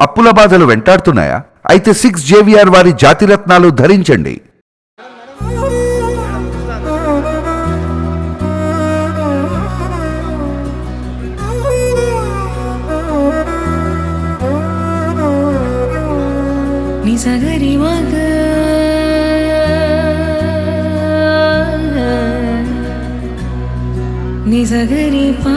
అప్పుల బాధలు వెంటాడుతున్నాయా? అయితే 6 JVR వారి జాతిరత్నాలు ధరించండి. నిజగరి మగ నిజగరి పా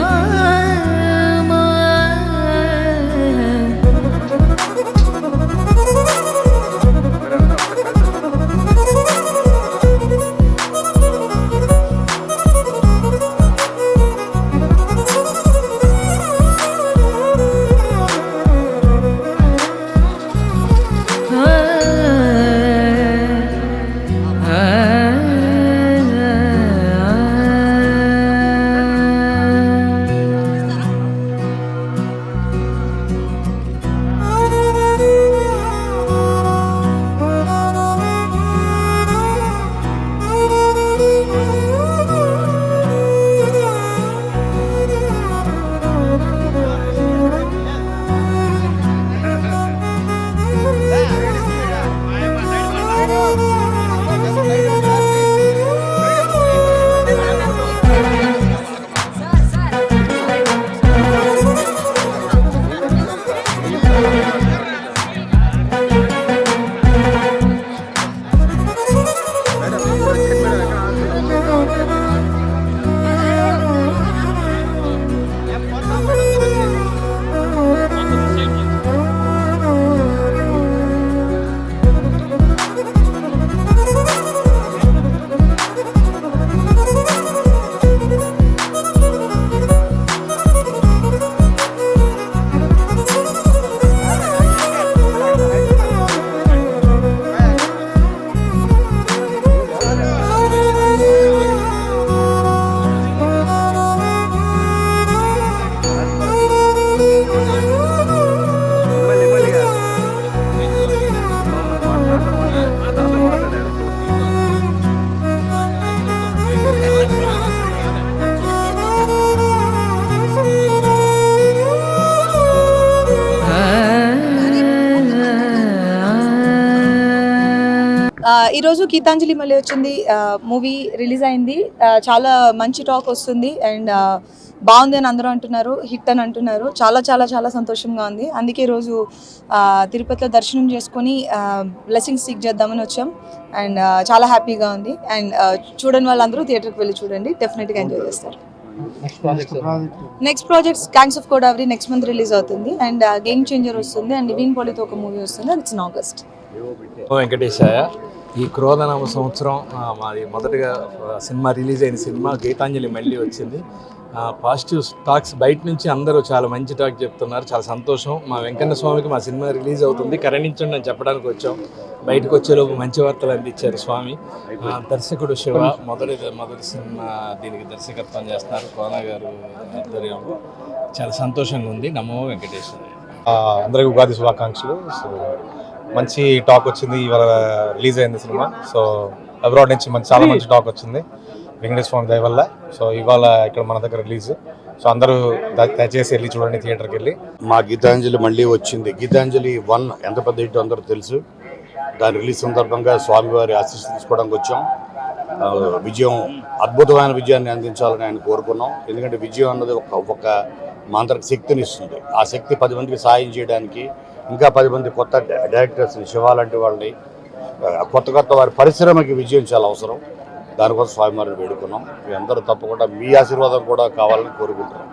ఈరోజు గీతాంజలి మళ్ళీ వచ్చింది. మూవీ రిలీజ్ అయింది. చాలా మంచి టాక్ వస్తుంది అండ్ బాగుంది అని అందరూ అంటున్నారు, హిట్ అని అంటున్నారు. చాలా చాలా చాలా సంతోషంగా ఉంది. అందుకే ఈరోజు తిరుపతిలో దర్శనం చేసుకొని బ్లెస్సింగ్స్ సీక్ చేద్దామని వచ్చాం అండ్ చాలా హ్యాపీగా ఉంది. అండ్ చూడని వాళ్ళందరూ థియేటర్కి వెళ్ళి చూడండి, డెఫినెట్గా ఎంజాయ్ చేస్తారు. Next projects gangs of Godavari next month release అవుతుంది అండ్ గేమ్ చేంజర్ వస్తుంది అండ్ నివిన్ పోలీతో ఒక మూవీ వస్తుంది, అది ఇన్ ఆగస్ట్. వెంకటేశాయ. ఈ క్రోధనామ సంవత్సరం మాది మొదటగా సినిమా రిలీజ్ అయిన సినిమా గీతాంజలి మళ్ళీ వచ్చింది. పాజిటివ్ టాక్స్ బయట నుంచి అందరూ చాలా మంచి టాక్ చెప్తున్నారు, చాలా సంతోషం. మా వెంకన్న స్వామికి మా సినిమా రిలీజ్ అవుతుంది, కరణించండి అని చెప్పడానికి వచ్చాం. బయటకు వచ్చేలోపు మంచి వార్తలు అందించారు స్వామి. దర్శకుడు శివ మొదటి సినిమా దీనికి దర్శకత్వం చేస్తున్నారు కోన గారు ఆధ్వర్యంలో. చాలా సంతోషంగా ఉంది. నమో వెంకటేశ్వర. అందరికీ ఉగాది శుభాకాంక్షలు. సో మంచి టాక్ వచ్చింది, ఇవాళ రిలీజ్ అయింది సినిమా. సో అబ్రాడ్ నుంచి చాలా మంచి టాక్ వచ్చింది వెంకటేశ్వర స్వామి దయ వల్ల. సో ఇవాళ ఇక్కడ మన దగ్గర రిలీజ్. సో అందరూ దయచేసి వెళ్ళి చూడండి థియేటర్కి వెళ్ళి. మా గీతాంజలి మళ్ళీ వచ్చింది. గీతాంజలి 1 ఎంత పెద్ద హిట్ అందరూ తెలుసు. దాని రిలీజ్ సందర్భంగా స్వామివారి ఆశీస్సు తీసుకోవడానికి వచ్చాం. విజయం, అద్భుతమైన విజయాన్ని అందించాలని ఆయన కోరుకున్నాం. ఎందుకంటే విజయం అన్నది ఒక మాంత్రిక శక్తిని ఇస్తుంది. ఆ శక్తి 10 మందికి సాయం చేయడానికి, ఇంకా 10 మంది కొత్త డైరెక్టర్స్ని, శివ లాంటి వాళ్ళని, కొత్త వారి పరిశ్రమకి విజయం చాలా అవసరం. దానికోసం స్వామివారిని వేడుకున్నాం. మీ అందరూ తప్పకుండా మీ ఆశీర్వాదం కూడా కావాలని కోరుకుంటున్నాం.